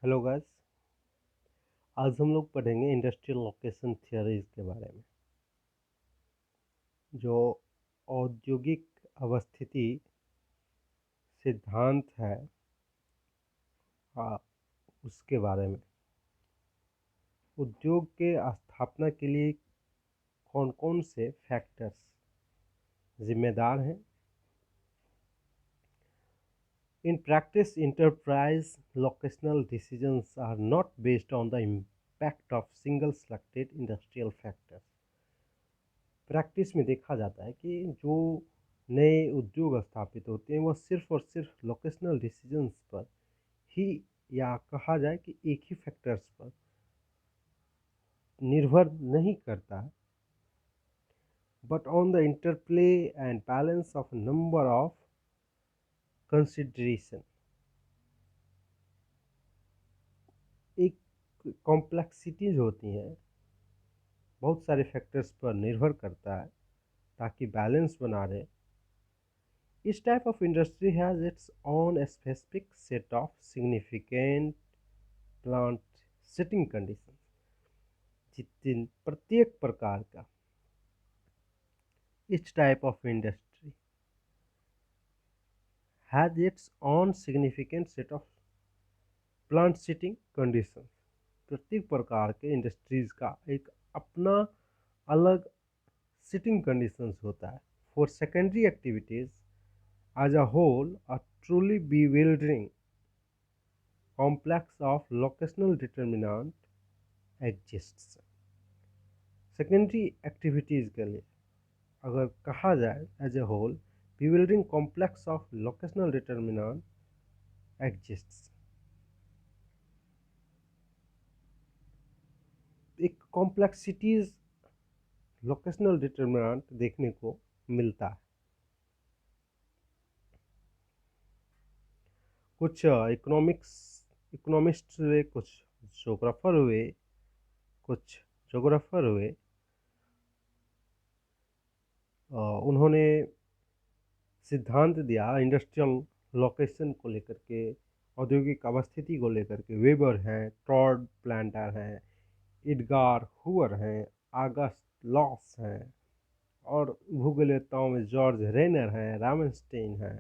Hello guys. आज हम लोग पढ़ेंगे इंडस्ट्रियल लोकेशन थियरीज के बारे में। जो औद्योगिक अवस्थिति सिद्धांत है, उसके बारे में। उद्योग के स्थापना के लिए कौन कौन से फैक्टर्स जिम्मेदार हैं। In practice, enterprise locational decisions are not based on the impact of single selected industrial factors. Practice में देखा जाता है कि जो नए उद्योग स्थापित होते हैं वह सिर्फ और सिर्फ लोकेशनल डिसीजंस पर ही, या कहा जाए कि एक ही फैक्टर्स पर निर्भर नहीं करता है, but on the interplay and balance of number of consideration. एक कॉम्प्लेक्सिटीज होती हैं, बहुत सारे फैक्टर्स पर निर्भर करता है ताकि बैलेंस बना रहे। Each type of industry has its own specific set of significant plant setting conditions. जितने प्रत्येक प्रकार का each type of industry has its own significant set of plant setting conditions. प्रत्येक प्रकार के इंडस्ट्रीज का एक अपना अलग सिटिंग कंडीशंस होता है। For secondary activities as a whole, a truly bewildering complex of locational determinant exists. Secondary activities के लिए अगर कहा जाए as a whole, bewildering complex of locational determinant exists. एक कॉम्प्लेक्सिटीज लोकेशनल डिटर्मिनेंट देखने को मिलता है। कुछ इकोनॉमिस्ट हुए, कुछ जोग्राफर हुए, कुछ जोग्राफर हुए, उन्होंने सिद्धांत दिया इंडस्ट्रियल लोकेशन को लेकर के, औद्योगिक अवस्थिति को लेकर के। वेबर हैं, टॉड प्लांटर हैं, एडगार हूवर हैं, आगस्ट लॉस हैं, और भूगोलवेत्ताओं में जॉर्ज रेनर हैं, रामनस्टीन हैं,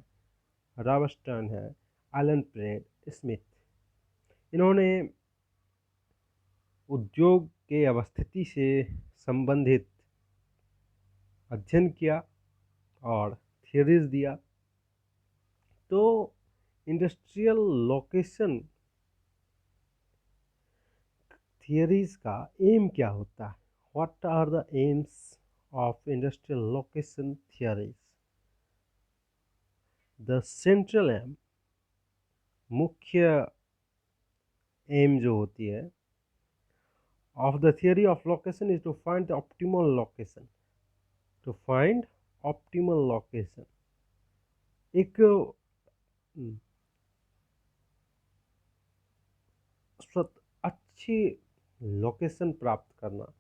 रावस्टन हैं, एलन प्रेड स्मिथ। इन्होंने उद्योग के अवस्थिति से संबंधित अध्ययन किया और थियरीज दिया। तो इंडस्ट्रियल लोकेशन थियरीज का एम क्या होता है? What are the aims of industrial location theories? The central aim, मुख्य एम जो होती है of the theory of location is to find the optimal location. To find optimal location, एक अच्छी लोकेशन प्राप्त करना,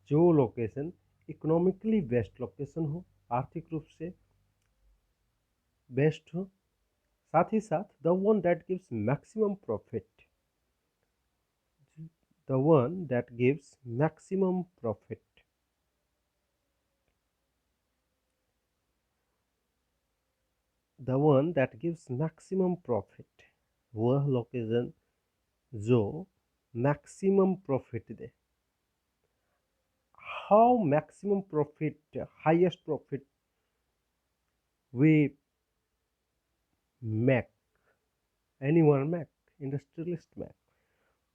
जो लोकेशन इकोनॉमिकली बेस्ट लोकेशन हो, आर्थिक रूप से बेस्ट हो, साथ ही साथ the one that gives maximum profit, the one that gives maximum profit. The one that gives maximum profit, वह लोकेशन जो मैक्सिमम प्रॉफिट दे। How maximum profit, highest profit we make, anyone make, industrialist make,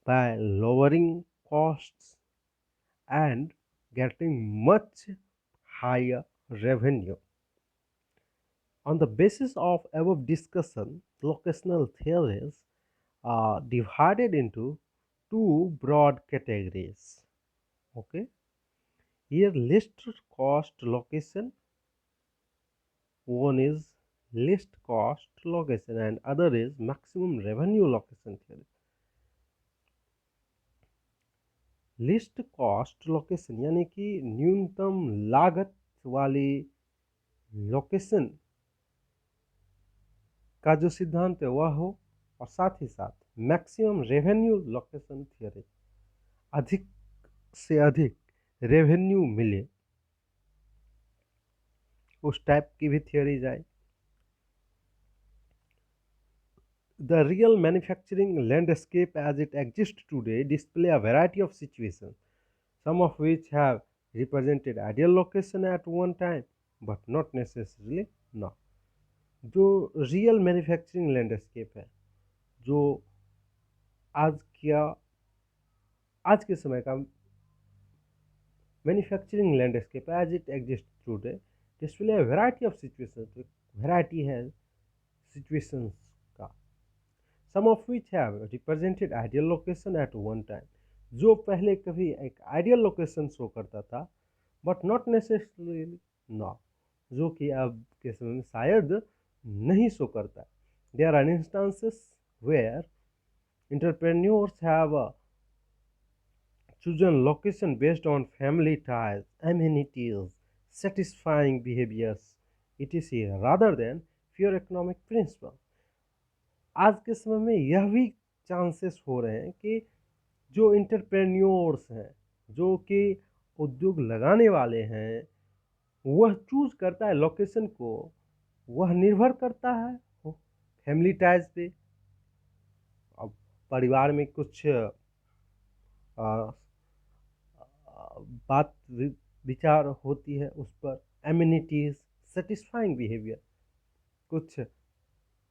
by lowering costs and getting much higher revenue. On the basis of above discussion, locational theories are divided into two broad categories. Okay, here least cost location, one is least cost location and other is maximum revenue location theory. List cost location यानी कि न्यूनतम लागत वाली location का जो सिद्धांत है वह हो, और साथ ही साथ मैक्सिमम रेवेन्यू लोकेशन थियोरी, अधिक से अधिक रेवेन्यू मिले उस टाइप की भी theories I. The real manufacturing landscape as it exists today display a variety of situations, some of which have represented ideal location at one time, but not necessarily now. जो real manufacturing landscape है, जो आज क्या आज के समय का manufacturing landscape as it exist today display a variety of situations, variety है सिचुएशंस का, some of which have represented ideal location at one time, जो पहले कभी एक आइडियल लोकेशन शो करता था बट नॉट नेसेसरीली नाउ, जो कि अब के समय में शायद नहीं शो करता है। There are instances where entrepreneurs have chosen location based on family ties, amenities, satisfying behaviors, etc. rather than pure economic principle. आज के समय में यह भी चांसेस हो रहे हैं कि जो इंटरप्रेन्योर्स हैं, जो कि उद्योग लगाने वाले हैं, वह चूज करता है लोकेशन को, वह निर्भर करता है फैमिली टाइज पे। अब परिवार में कुछ बात विचार होती है उस पर, एमिनिटीज, सेटिस्फाइंग बिहेवियर, कुछ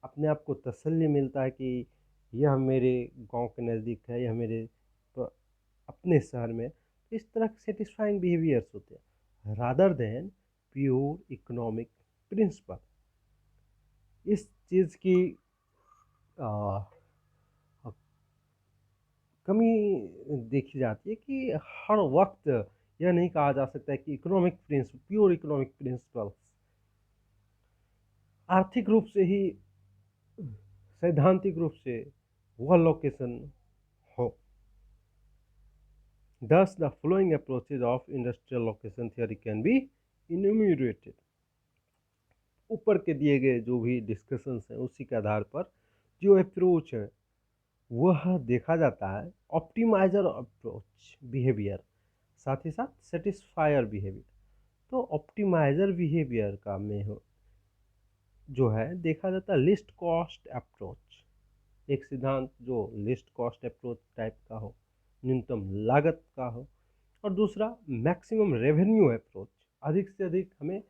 अपने आप को तसल्ली मिलता है कि यह मेरे गांव के नज़दीक है, यह मेरे अपने शहर में, इस तरह के सेटिस्फाइंग बिहेवियर्स होते हैं rather than pure economic principle. इस चीज़ की कमी देखी जाती है कि हर वक्त यह नहीं कहा जा सकता है कि economic principle, pure economic principles आर्थिक रूप से ही, सैद्धांतिक रूप से वह लोकेशन हो। Thus, the following approaches of industrial location theory can be enumerated. ऊपर के दिए गए जो भी डिस्कशंस हैं उसी के आधार पर जो अप्रोच है वह देखा जाता है। ऑप्टिमाइजर अप्रोच बिहेवियर, साथ ही साथ सेटिस्फायर बिहेवियर। तो ऑप्टिमाइजर बिहेवियर का में हो जो है देखा जाता है लिस्ट कॉस्ट अप्रोच, एक सिद्धांत जो लिस्ट कॉस्ट अप्रोच टाइप का हो, न्यूनतम लागत का हो। और दूसरा मैक्सिमम रेवेन्यू अप्रोच, अधिक से अधिक हमें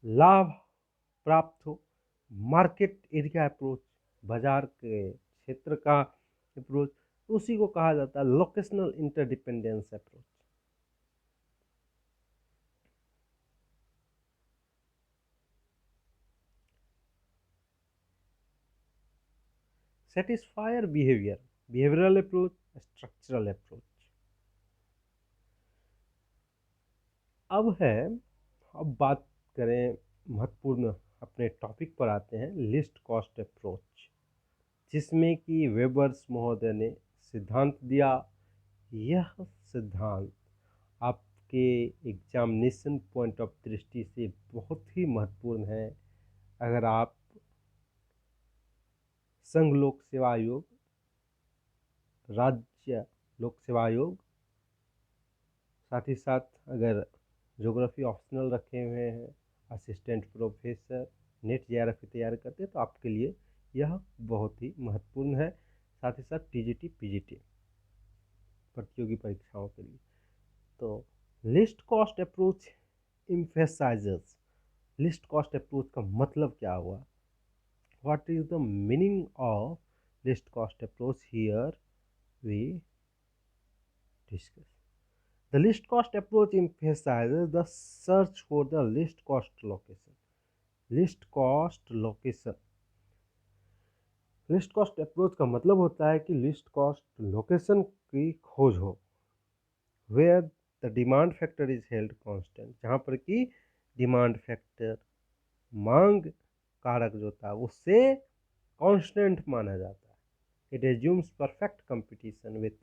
लाभ प्राप्त हो। मार्केट एरिया अप्रोच, बाजार के क्षेत्र का अप्रोच, उसी को कहा जाता है locational interdependence approach. Satisfier behaviour, behavioural approach, structural approach. अब बात करें महत्वपूर्ण, अपने टॉपिक पर आते हैं, लिस्ट कॉस्ट अप्रोच, जिसमें कि वेबर्स महोदय ने सिद्धांत दिया। यह सिद्धांत आपके एग्जामिनेशन पॉइंट ऑफ दृष्टि से बहुत ही महत्वपूर्ण है। अगर आप संघ लोक सेवा आयोग, राज्य लोक सेवा आयोग, साथ ही साथ अगर ज्योग्राफी ऑप्शनल रखे हुए हैं, असिस्टेंट प्रोफेसर, नेट जेआरएफ की तैयारी करते हैं तो आपके लिए यह बहुत ही महत्वपूर्ण है। साथ ही साथ टीजीटी पीजीटी प्रतियोगी परीक्षाओं के लिए। तो least cost approach emphasises, least cost approach का मतलब क्या हुआ, what is the meaning of least cost approach, here we discuss. The list cost approach emphasizes the search for the least cost location. Least cost location, list cost approach का मतलब होता है कि list cost location की खोज हो, where the demand factor is held constant, जहाँ पर कि डिमांड फैक्टर, मांग कारक जो था उससे कांस्टेंट माना जाता है। It assumes perfect competition with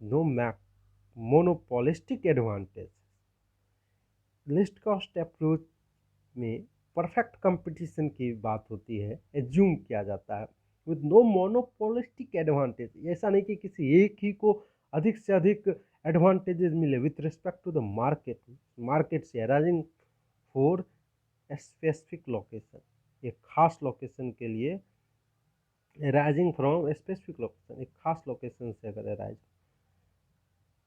no monopolistic advantage. Least cost approach में परफेक्ट कंपटीशन की बात होती है, एज्यूम किया जाता है, with no monopolistic advantage. ऐसा नहीं कि किसी एक ही को अधिक से अधिक एडवांटेजेस मिले with respect to the market से arising for a specific location, एक खास लोकेशन के लिए arising from a specific location, एक खास लोकेशन से अगर अराइज।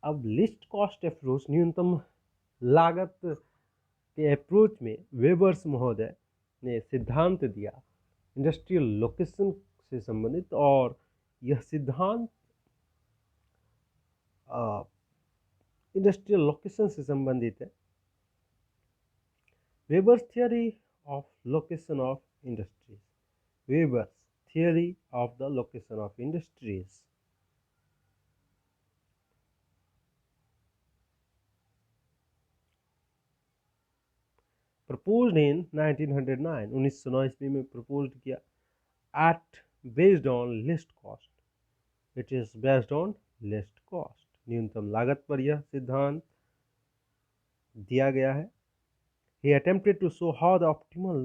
अब लिस्ट कॉस्ट अप्रोच, न्यूनतम लागत के अप्रोच में वेबर्स महोदय ने सिद्धांत दिया इंडस्ट्रियल लोकेशन से संबंधित, और यह सिद्धांत इंडस्ट्रियल लोकेशन से संबंधित है। Weber's theory of location of industries, Weber's theory of the location of industries. Proposed in 1909, 1909 ईस्वी में प्रपोज किया। It based on least cost, it is based on least cost, न्यूनतम लागत पर यह सिद्धांत दिया गया है। He attempted to show how the optimal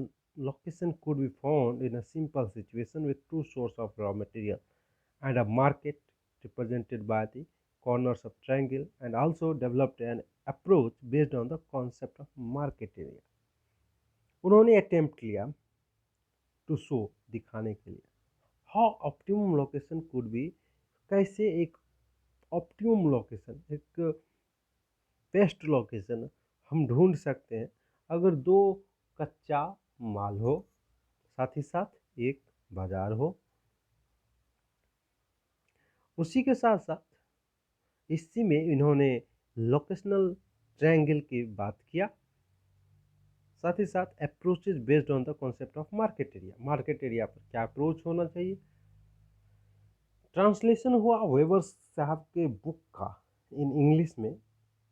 location could be found in a simple situation with two sources of raw material and a market represented by the corners of triangle, and also developed an approach based on the concept of market area. उन्होंने attempt किया to show, दिखाने के लिए, how optimum location could be, कैसे एक optimum location, एक best location हम ढूंढ सकते हैं अगर दो कच्चा माल हो, साथ ही साथ एक बाजार हो। उसी के साथ साथ इसी में इन्होंने लोकेशनल ट्रायंगल की बात किया, साथ ही साथ approaches based on the concept of market area, market area पर क्या अप्रोच होना चाहिए। ट्रांसलेशन हुआ वेबर साहब के बुक का इन इंग्लिश में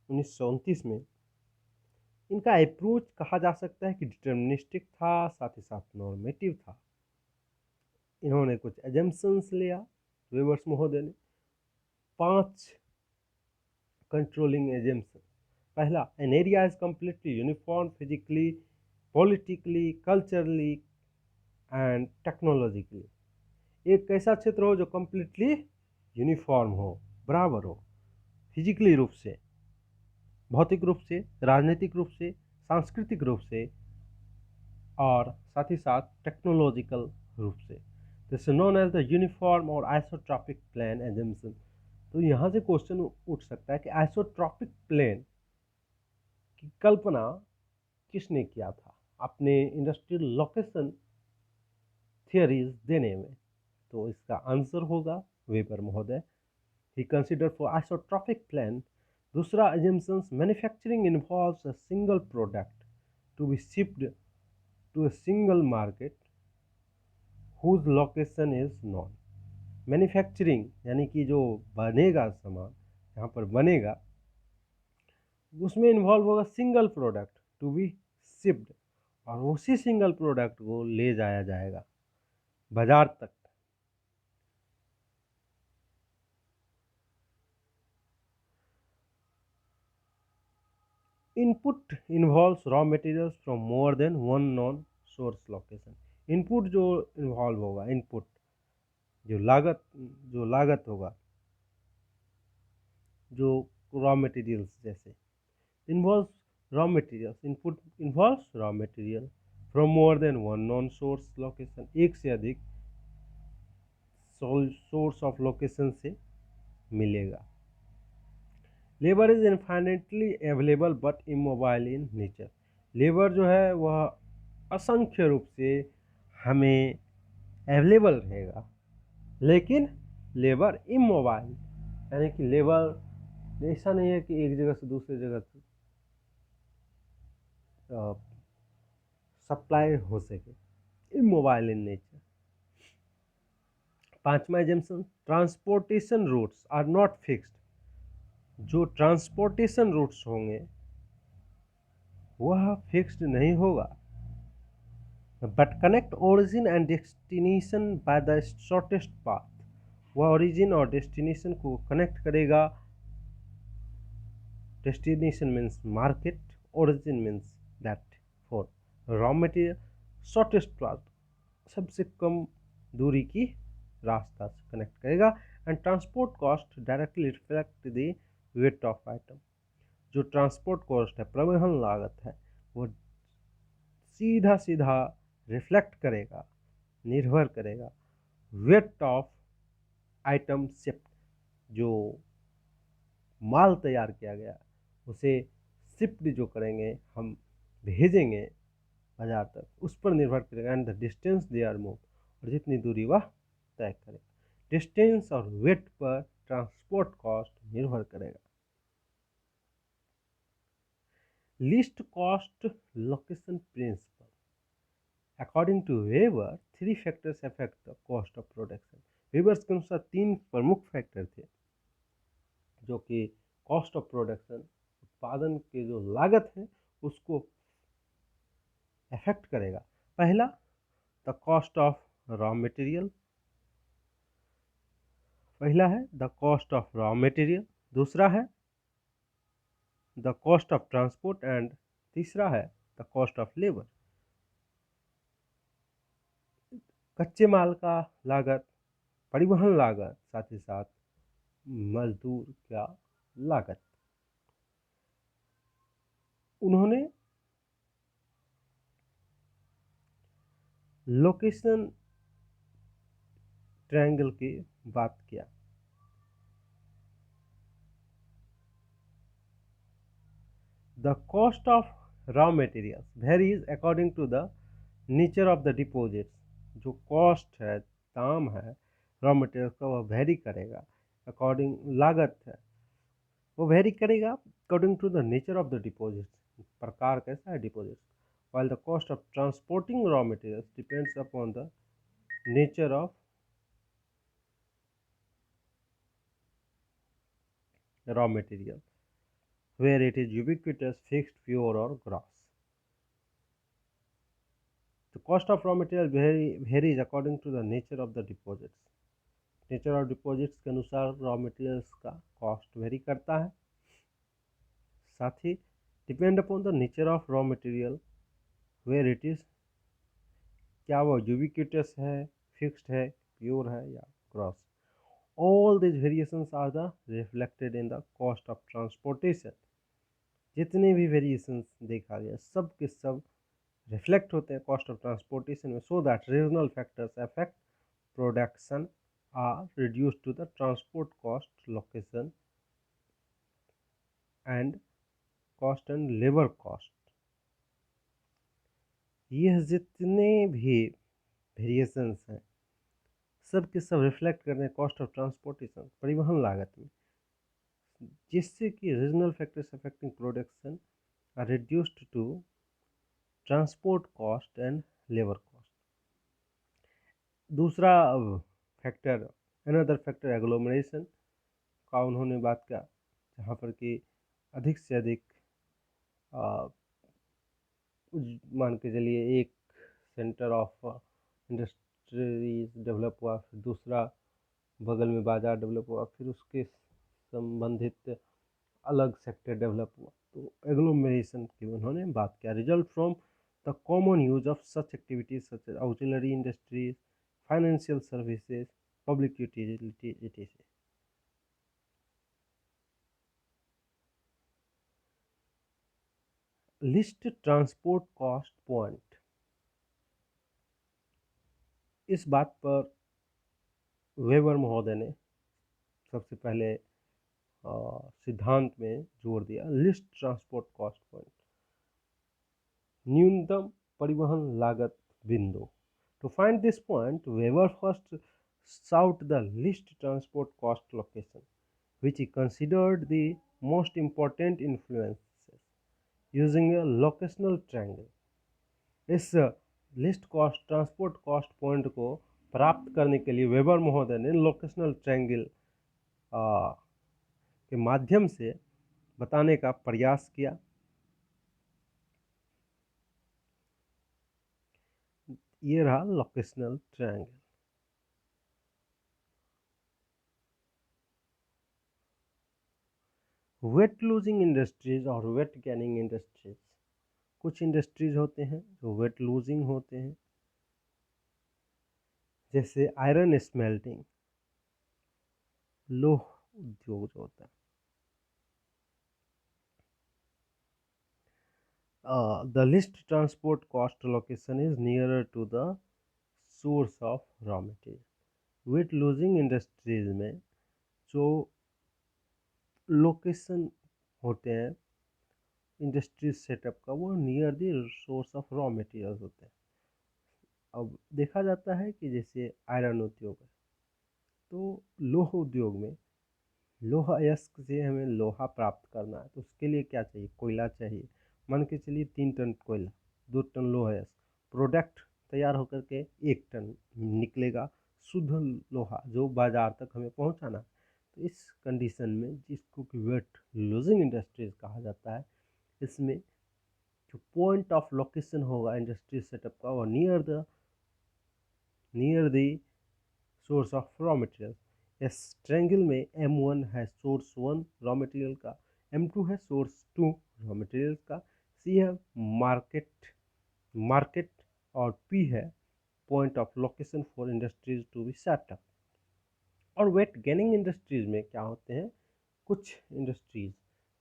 1929 में। इनका अप्रोच कहा जा सकता है कि डिटर्मिनिस्टिक था, साथ ही साथ नॉर्मेटिव था। इन्होंने कुछ एजम्पशंस लिया वेबर्स महोदय ने, 5 कंट्रोलिंग एजम्पशन। पहला, an area is completely uniform physically, politically, culturally and technologically. एक ऐसा क्षेत्र हो जो कंप्लीटली यूनिफॉर्म हो, बराबर हो, फिजिकली रूप से, भौतिक रूप से, राजनीतिक रूप से, सांस्कृतिक रूप से, और साथ ही साथ टेक्नोलॉजिकल रूप से। This is known as the uniform और आइसोट्रॉपिक प्लेन एजम्पशन। तो यहाँ से क्वेश्चन उठ सकता है कि आइसोट्रॉपिक प्लेन की कल्पना किसने किया था अपने इंडस्ट्रियल लोकेशन थियरीज देने में। तो इसका आंसर होगा वेबर महोदय। He consider for isotropic plain. दूसरा assumptions, manufacturing involves a single product to be shipped to a single market whose location is known. Manufacturing यानी कि जो बनेगा सामान, यहाँ पर बनेगा, उसमें इन्वॉल्व होगा single product to be shipped, और उसी सिंगल प्रोडक्ट को ले जाया जाएगा बाजार तक। Input involves raw materials from more than one non source location. Input जो इन्वॉल्व होगा, इनपुट जो लागत होगा, जो रॉ मटेरियल्स जैसे involves raw materials, input involves raw material from more than one non source location, एक से अधिक सोर्स ऑफ लोकेशन से मिलेगा। Labour is infinitely available but immobile in nature. Labour जो है वह असंख्य रूप से हमें अवेलेबल रहेगा, लेकिन लेबर इमोबाइल, यानी कि लेबर ऐसा नहीं है कि एक जगह से दूसरी जगह सप्लाई हो सके, इमोबाइल इन नेचर। 5वां assumption, transportation routes are not fixed. जो ट्रांसपोर्टेशन रूट्स होंगे वह फिक्स्ड नहीं होगा, but connect origin and destination by the shortest path. वह ओरिजिन और डेस्टिनेशन को कनेक्ट करेगा। Destination means market, origin means that for raw material, shortest path सबसे कम दूरी की रास्ता से कनेक्ट करेगा। And transport cost directly reflect the weight of item. जो ट्रांसपोर्ट कॉस्ट है, परिवहन लागत है, वो सीधा सीधा रिफ्लेक्ट करेगा, निर्भर करेगा वेट ऑफ आइटम शिफ्ट। जो माल तैयार किया गया उसे शिफ्ट जो करेंगे हम, भेजेंगे बाजार तक, उस पर निर्भर करेगा। And the distance they are move, और जितनी दूरी वह तय करेगा। डिस्टेंस और वेट पर ट्रांसपोर्ट कॉस्ट निर्भर करेगा। Least cost location principle. According to Weber, 3 factors affect the cost of production. Weber's के अनुसार 3 प्रमुख फैक्टर थे जो कि कॉस्ट ऑफ प्रोडक्शन, उत्पादन के जो लागत है उसको अफेक्ट करेगा। पहला, the cost of raw material. पहला है the cost of raw material, दूसरा है the cost of transport, and तीसरा है द कॉस्ट ऑफ लेबर। कच्चे माल का लागत, परिवहन लागत, साथ ही साथ मजदूर का लागत। उन्होंने लोकेशन ट्रायंगल की बात किया। The cost of raw materials varies according to the nature of the deposits. जो कॉस्ट है, दाम है रॉ मटेरियल्स का, वह वेरी करेगा अकॉर्डिंग, लागत है वो वेरी करेगा according to the nature of the deposits, प्रकार कैसा है deposits. while the cost of transporting raw materials depends upon the nature of raw material, where it is ubiquitous, fixed, pure or gross. The cost of raw material varies according to the nature of the deposits. Nature of deposits के अनुसार raw materials का cost vary करता है। साथ ही depend upon the nature of raw material, where it is, क्या वो ubiquitous है, फिक्स्ड है, प्योर है या gross. All this variations are the reflected in the cost of transportation. जितने भी वेरिएशंस देखा गया सब के सब रिफ्लेक्ट होते हैं कॉस्ट ऑफ ट्रांसपोर्टेशन में, so that regional factors affect production are reduced to the transport cost, location and cost and labor cost। यह जितने भी वेरिएशंस हैं सब के सब रिफ्लेक्ट कर रहे हैं कॉस्ट ऑफ ट्रांसपोर्टेशन, परिवहन लागत में, जिससे कि regional factors affecting production are reduced to transport cost and labour cost. दूसरा फैक्टर, अनदर फैक्टर एग्लोमरेशन का उन्होंने बात किया, जहाँ पर कि अधिक से अधिक मान के चलिए एक सेंटर ऑफ इंडस्ट्रीज डेवलप हुआ, फिर दूसरा बगल में बाज़ार डेवलप हुआ, फिर उसके संबंधित अलग सेक्टर डेवलप हुआ, तो एग्लोमरेशन की उन्होंने बात किया। Result from the common use of such activities such as auxiliary industries, financial services, public utility etc। Least transport cost point. इस बात पर वेबर महोदय ने सबसे पहले सिद्धांत में जोर दिया, लिस्ट ट्रांसपोर्ट कॉस्ट पॉइंट, न्यूनतम परिवहन लागत बिंदु। To find this point, Weber first sought the least transport cost location, which he considered the most important influences, using a locational triangle। इस list cost transport cost point को प्राप्त करने के लिए वेबर महोदय ने लोकेशनल ट्रायंगल के माध्यम से बताने का प्रयास किया। ये रहा locational triangle. Weight losing industries और वेट गेनिंग इंडस्ट्रीज। कुछ इंडस्ट्रीज होते हैं जो वेट लूजिंग होते हैं, जैसे आयरन स्मेल्टिंग, लोह उद्योग जो होता है, the least transport cost location is nearer to the source of raw material. Weight losing industries में जो लोकेशन होते हैं इंडस्ट्री सेटअप का, वो near the source of raw materials होते हैं। अब देखा जाता है कि जैसे आयरन उद्योग है, तो लोह उद्योग में लोहा अयस्क से हमें लोहा प्राप्त करना है, तो उसके लिए क्या चाहिए? कोयला चाहिए। मान के चलिए 3 टन कोयला, 2 टन लोहा अयस्क, प्रोडक्ट तैयार होकर के 1 टन निकलेगा शुद्ध लोहा, जो बाजार तक हमें पहुंचाना है। तो इस कंडीशन में, जिसको कि वेट लूजिंग इंडस्ट्रीज कहा जाता है, इसमें जो पॉइंट ऑफ लोकेशन होगा इंडस्ट्री सेटअप का, वो near the source of raw material. इस ट्रायंगल में M1 है सोर्स 1 रॉ मटेरियल का, M2 है सोर्स 2 रॉ मटेरियल का, C है मार्केट और P है point of location for industries to be set up. और वेट गेनिंग इंडस्ट्रीज में क्या होते हैं? कुछ इंडस्ट्रीज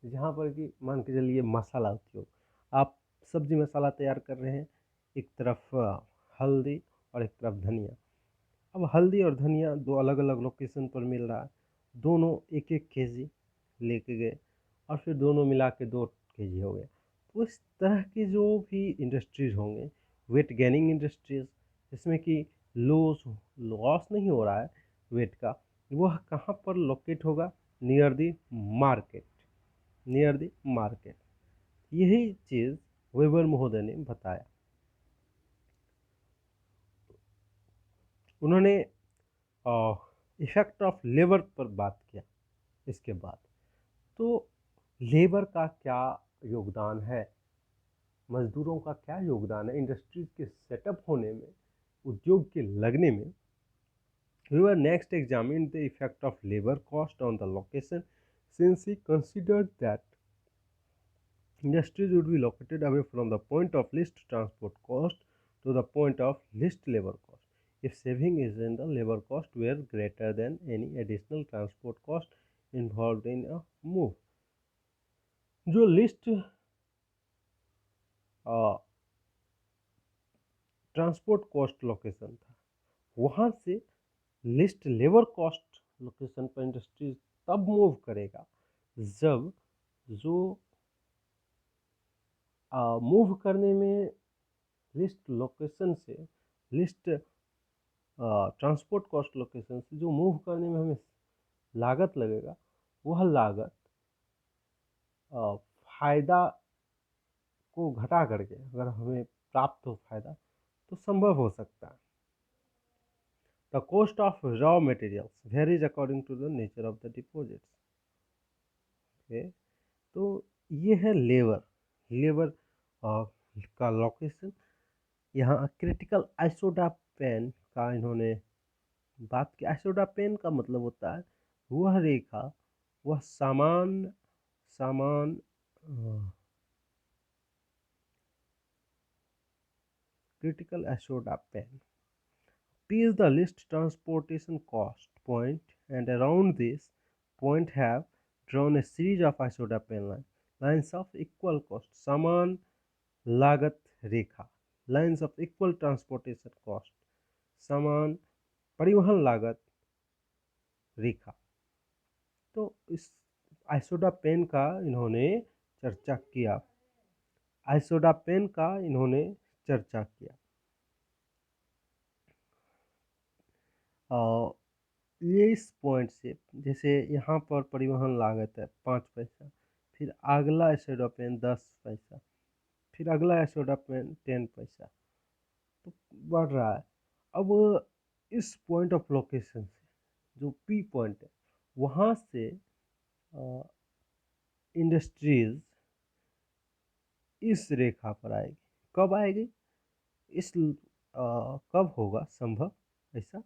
जहाँ पर कि मान के चलिए मसाला उद्योग, आप सब्जी मसाला तैयार कर रहे हैं, एक तरफ हल्दी और एक तरफ धनिया। अब हल्दी और धनिया दो अलग अलग लोकेशन पर मिल रहा है, दोनों 1-1 kg लेके गए और फिर दोनों मिला के 2 kg हो गया। तो इस तरह के जो भी इंडस्ट्रीज होंगे वेट गेनिंग इंडस्ट्रीज, जिसमें कि लॉस नहीं हो रहा है वेट का, वह कहाँ पर लोकेट होगा? Near the market, near the market. यही चीज़ वेबर महोदय ने बताया। उन्होंने इफेक्ट ऑफ लेबर पर बात किया। इसके बाद तो लेबर का क्या योगदान है, मजदूरों का क्या योगदान है इंडस्ट्रीज के सेटअप होने में, उद्योग के लगने में। We were next examined the effect of labor cost on the location, since he considered that industries would be located away from the point of least transport cost to the point of least labor cost. If saving is in the labor cost were greater than any additional transport cost involved in a move. जो list transport cost location था, वहाँ से list labour cost location पर industry तब move करेगा जब जो move करने में लिस्ट लोकेशन से लिस्ट ट्रांसपोर्ट कॉस्ट लोकेशन से जो मूव करने में हमें लागत लगेगा, वह लागत फायदा को घटा करके अगर हमें प्राप्त हो फायदा, तो संभव हो सकता है। The cost of raw materials varies according to the nature of the deposits. Okay, तो ये है लेबर का लोकेशन। यहाँ क्रिटिकल आइसोडापेन का इन्होंने बात की। आइसोडापेन का मतलब होता है वह रेखा, वह समान critical isodapen. P is the least transportation cost point, and around this point have drawn a series of isodapen lines of equal cost, समान लागत रेखा, lines of equal transportation cost, समान परिवहन लागत रेखा। तो इस आइसोडापेन का इन्होंने चर्चा किया, ये इस पॉइंट से, जैसे यहाँ पर परिवहन लागत है 5 पैसा, फिर अगला आइसोडापेन 10 पैसा, फिर अगला आइसोडापेन 10 पैसा, तो बढ़ रहा है। अब इस पॉइंट ऑफ लोकेशन से जो पी पॉइंट है, वहाँ से इंडस्ट्रीज इस रेखा पर आएगी। कब आएगी? कब होगा संभव ऐसा?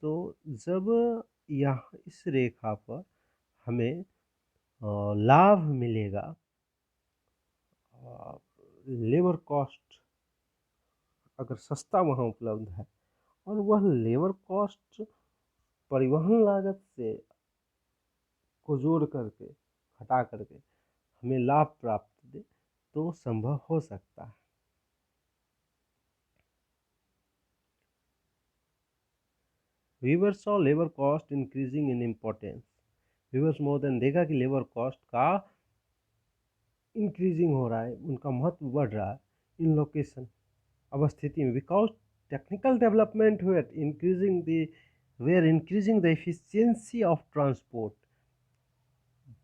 तो जब यहाँ इस रेखा पर हमें लाभ मिलेगा, लेबर कॉस्ट अगर सस्ता वहाँ उपलब्ध है और वह लेबर कॉस्ट परिवहन लागत से को जोड़ करके घटा करके हमें लाभ प्राप्त दे तो संभव हो सकता है। Weber's saw labour cost increasing in importance. Weber's more than देखा कि लेबर कॉस्ट का इंक्रीजिंग हो रहा है, उनका महत्व बढ़ रहा है इन लोकेशन अवस्थिति में, बिकॉज टेक्निकल डेवलपमेंट हुए increasing the where increasing the efficiency of transport.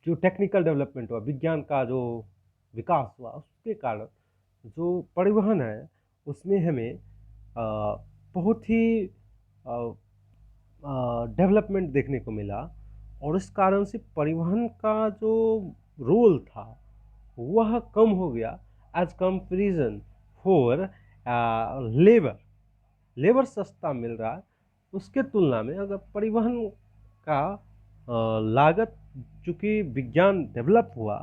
जो टेक्निकल डेवलपमेंट हुआ, विज्ञान का जो विकास हुआ, उसके कारण जो परिवहन है उसमें हमें बहुत ही डेवलपमेंट देखने को मिला, और इस कारण से परिवहन का जो रोल था वह कम हो गया as comparison for labour. Labour सस्ता मिल रहा है, उसके तुलना में अगर परिवहन का लागत चूँकि विज्ञान डेवलप हुआ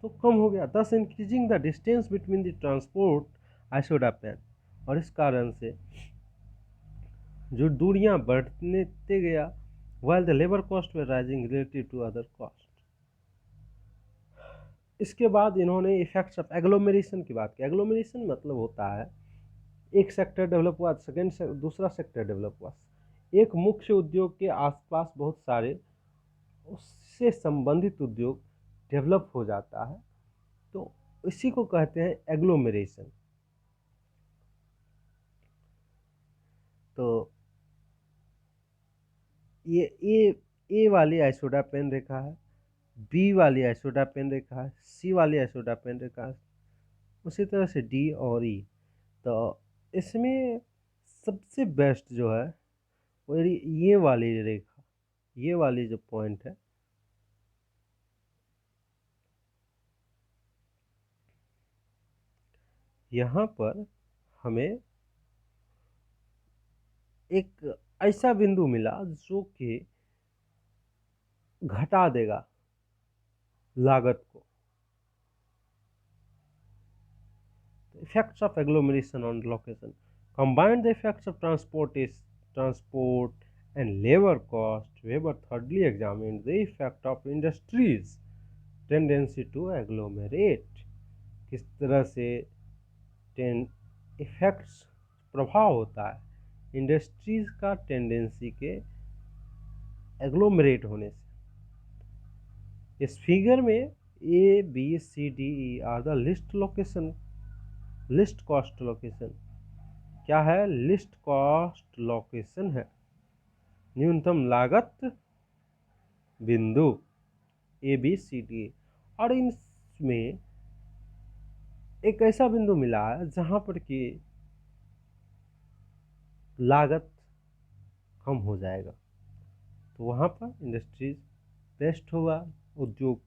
तो कम हो गया, thus increasing the distance between the transport isodapane. और इस कारण से जो दूरियां बढ़ते गया, while the labor cost were rising relative to other cost। इसके बाद इन्होंने इफेक्ट्स ऑफ एग्लोमेरेशन की बात की। एग्लोमेरेशन मतलब होता है एक सेक्टर डेवलप हुआ, दूसरा सेक्टर डेवलप हुआ, एक मुख्य उद्योग के आसपास बहुत सारे उससे संबंधित उद्योग डेवलप हो जाता है, तो इसी को कहते हैं एग्लोमेरेशन। तो ये ए वाली आइसोडापेन रेखा है, बी वाली आइसोडापेन रेखा है, सी वाली आइसोडापेन रेखा है, उसी तरह से डी और ई। तो इसमें सबसे बेस्ट जो है वो ये वाली रेखा, ये वाली जो पॉइंट है, यहाँ पर हमें एक ऐसा बिंदु मिला जो कि घटा देगा लागत को। Effects of agglomeration on location combined the effects of transport and labor cost. Weber thirdly examined the effect of industries tendency to agglomerate। किस तरह से इफेक्ट्स प्रभाव होता है इंडस्ट्रीज का टेंडेंसी के एग्लोमरेट होने से। इस फिगर में A B C D E are the least cost location. क्या है? लिस्ट कॉस्ट लोकेशन है, न्यूनतम लागत बिंदु ए बी सी डी। और इनमें एक ऐसा बिंदु मिला है जहां पर कि लागत कम हो जाएगा, तो वहां पर इंडस्ट्रीज बेस्ट होगा उद्योग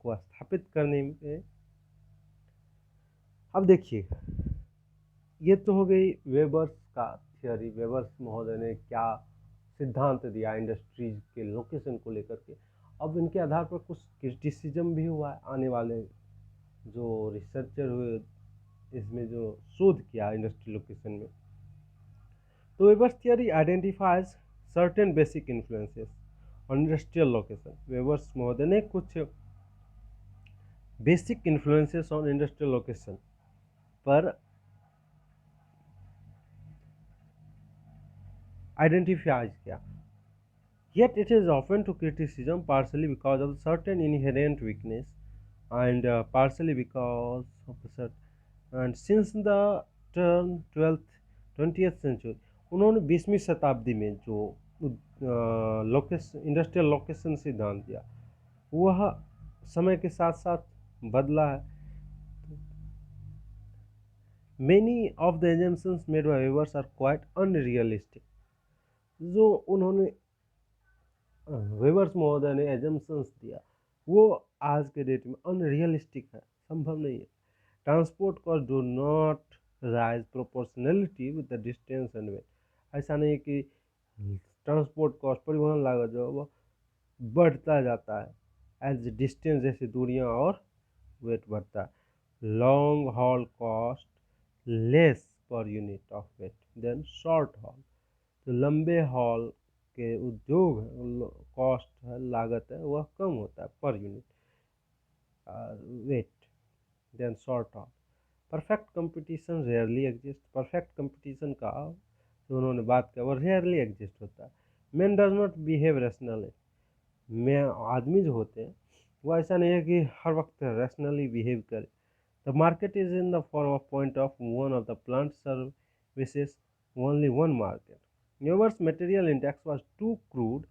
को स्थापित करने में। अब देखिए, ये तो हो गई वेबर्स का थियोरी। वेबर्स महोदय ने क्या सिद्धांत दिया इंडस्ट्रीज के लोकेशन को लेकर के। अब इनके आधार पर कुछ क्रिटिसिज्म भी हुआ है, आने वाले जो रिसर्चर हुए इसमें जो शोध किया इंडस्ट्री लोकेशन में। तो Weber's theory identifies certain basic influences on industrial location. Weber's महोदय ने कुछ basic influences on industrial location पर आइडेंटिफाइज किया। Yet it is often to criticism, partially because of certain inherent weakness and partially because of the certain, and since the turn 20th century, उन्होंने 20वीं शताब्दी में जो location industrial location सिद्धांत दिया वह समय के साथ साथ बदला है। Many of the assumptions made by Weber are quite unrealistic। जो उन्होंने वेबर्स महोदय ने एजम्पन्स दिया वो आज के डेट में अनरियलिस्टिक है, संभव नहीं है। Transport cost do not rise proportionality with the distance and weight. ऐसा नहीं कि ट्रांसपोर्ट कॉस्ट परिवहन लागत जो वो बढ़ता जाता है एज डिस्टेंस, जैसे दूरियां और वेट बढ़ता है। Long haul cost less per unit of weight than short haul. जो लंबे हॉल के उद्योग कॉस्ट है, लागत है, वह कम होता है per unit weight than short haul. Perfect competition rarely exist. Perfect competition का जो उन्होंने बात किया वो रेयरली एग्जिस्ट होता है। Man does not behave rationally. मैं आदमी जो होते हैं वो ऐसा नहीं है कि हर वक्त रैशनली बिहेव करे। The market is in the form of point of one of the plant services only one market. Weber's material index was too crude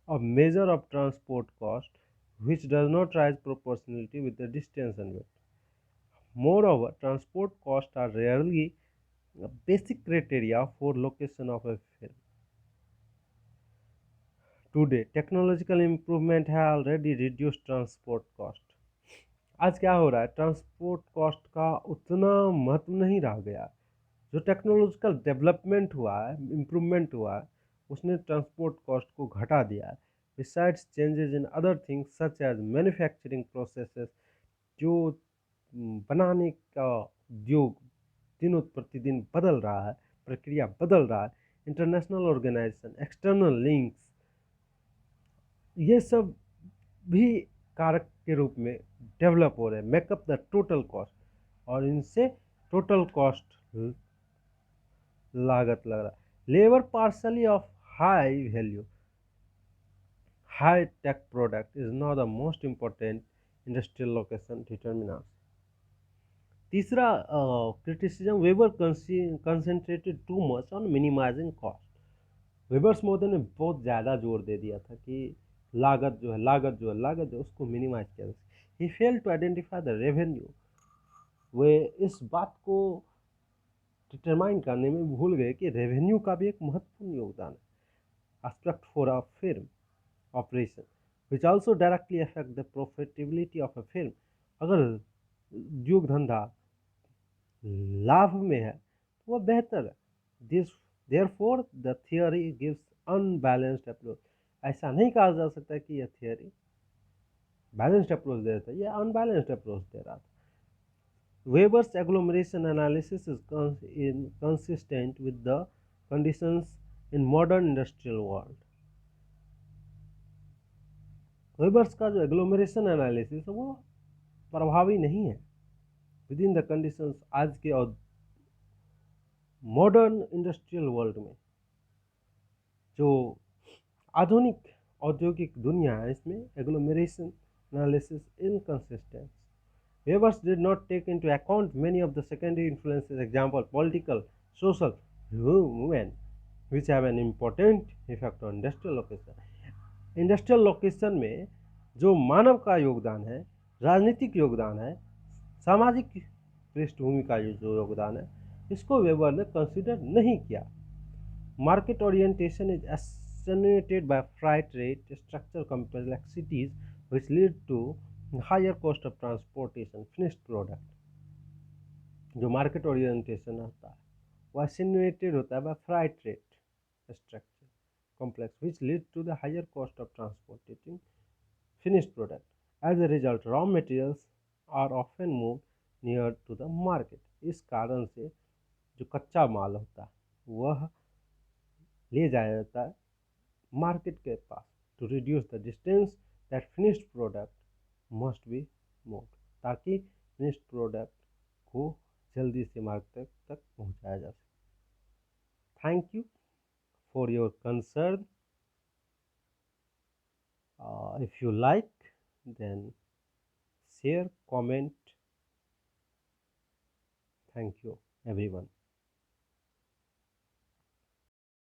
a measure of transport cost which does not rise proportionally with the distance and weight. Moreover, transport costs are rarely a basic criteria for location of a film. Today, technological improvement have already reduced transport cost. आज क्या हो रहा है, transport cost का उतना महत्व नहीं रह गया। जो टेक्नोलॉजिकल डेवलपमेंट हुआ है, इम्प्रूवमेंट हुआ है, उसने ट्रांसपोर्ट कॉस्ट को घटा दिया है। Besides changes in other things such as manufacturing processes, जो बनाने का उद्योग दिनों प्रतिदिन बदल रहा है, प्रक्रिया बदल रहा है, इंटरनेशनल ऑर्गेनाइजेशन, एक्सटर्नल लिंक्स, ये सब भी कारक के रूप में डेवलप हो रहे हैं, मेकअप द टोटल कॉस्ट, और इनसे टोटल कॉस्ट लागत लग रहा है। Labour parsley of high value high tech product is not the most important industrial location determinant. तीसरा criticism, Weber concentrated too much on minimizing cost. Weber's महोदय ने बहुत ज़्यादा जोर दे दिया था कि लागत जो है उसको मिनिमाइज किया। He fail to identify the revenue. वे इस बात को डिटरमाइन करने में भूल गए कि रेवेन्यू का भी एक महत्वपूर्ण योगदान है। Aspect for a film operation which also directly affect the profitability of a film. अगर उद्योग धंधा लाभ में है तो वह बेहतर है। This therefore the theory gives unbalanced approach. ऐसा नहीं कहा जा सकता कि यह थियोरी बैलेंस्ड अप्रोच दे रहा था, यह अनबैलेंस्ड अप्रोच दे रहा था। Weber's agglomeration analysis is consistent with the conditions in modern industrial world. Weber's का जो एग्लोमरेशन एनालिसिस है वो प्रभावी नहीं है विद इन द कंडीशंस आज के मॉडर्न इंडस्ट्रियल वर्ल्ड में। जो आधुनिक औद्योगिक दुनिया है इसमें agglomeration analysis inconsistent. Weber's did not take into account many of the secondary influences, example political, social, human, which have an important effect on industrial location. Industrial location में जो मानव का योगदान है, राजनीतिक योगदान है, सामाजिक पृष्ठभूमि का जो योगदान है, इसको वेबर ने कंसिडर नहीं किया। Market orientation is attenuated by freight rate structure complexities which lead to higher cost of transportation finished product। जो मार्केट ओरिएंटेशन होता है वो एटेन्यूएटेड होता है by freight rate structure complex which lead to the higher cost of transporting finished product। as a result raw materials are often moved near to the market। इस कारण से जो कच्चा माल होता है वह ले जाया जाता है मार्केट के पास to reduce the distance that finished product must be moved, ताकि फिनिश्ड प्रोडक्ट को जल्दी से मार्केट तक पहुंचाया जा सके। Thank you for your concern. If you like then share, comment। Thank you everyone.